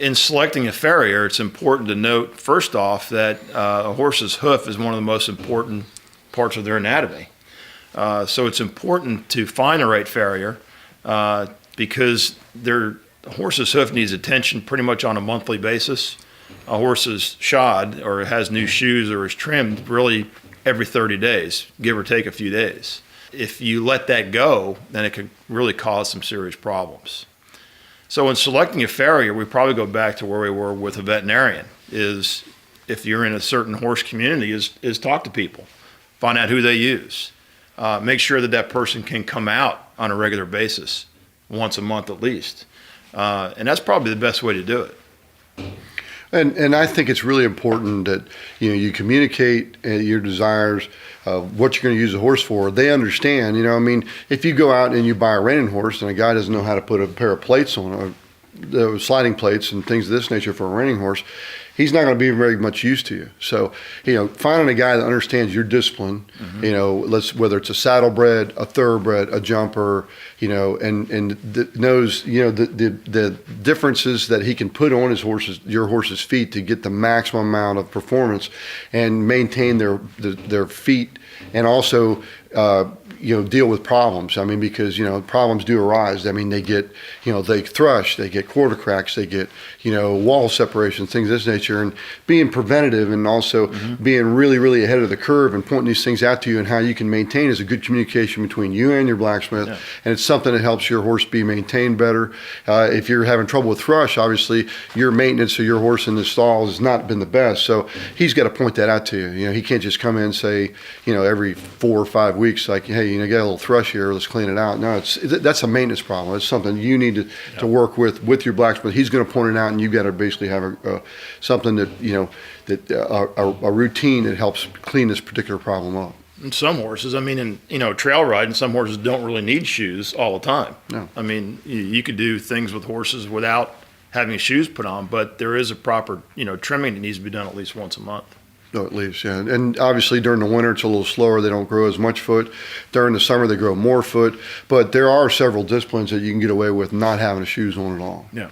in selecting a farrier, it's important to note, first off, that a horse's hoof is one of the most important parts of their anatomy. So it's important to find the right farrier because the horse's hoof needs attention pretty much on a monthly basis. A horse is shod or has new shoes or is trimmed really every 30 days, give or take a few days. If you let that go, then it could really cause some serious problems. So in selecting a farrier, we probably go back to where we were with a veterinarian, is if you're in a certain horse community, is talk to people, find out who they use. Make sure that that person can come out on a regular basis, once a month at least. And that's probably the best way to do it. And I think it's really important that you communicate your desires, what you're going to use the horse for. They understand. If you go out and you buy a reining horse and a guy doesn't know how to put a pair of plates on, sliding plates and things of this nature for a reining horse, he's not going to be very much use to you. So, finding a guy that understands your discipline, whether it's a saddlebred, a thoroughbred, a jumper, and knows, the differences that he can put on your horse's feet to get the maximum amount of performance and maintain their feet, and also, deal with problems. Because, problems do arise. They get, they thrush, they get quarter cracks, they get, wall separations, things of this nature, and being preventative and also being really, really ahead of the curve and pointing these things out to you and how you can maintain is a good communication between you and your blacksmith. Yeah. And it's something that helps your horse be maintained better. If you're having trouble with thrush, obviously your maintenance of your horse in the stall has not been the best. So he's got to point that out to you. He can't just come in and say, every 4 or 5 weeks, like, hey, get a little thrush here, let's clean it out. No, that's a maintenance problem. It's something you need to work with your blacksmith. He's going to point it out, and you've got to basically have something that a routine that helps clean this particular problem up. And some horses, in trail riding, some horses don't really need shoes all the time. No. You could do things with horses without having shoes put on, but there is a proper trimming that needs to be done at least once a month. No, at least, yeah. And obviously during the winter, it's a little slower. They don't grow as much foot. During the summer, they grow more foot. But there are several disciplines that you can get away with not having the shoes on at all. Yeah.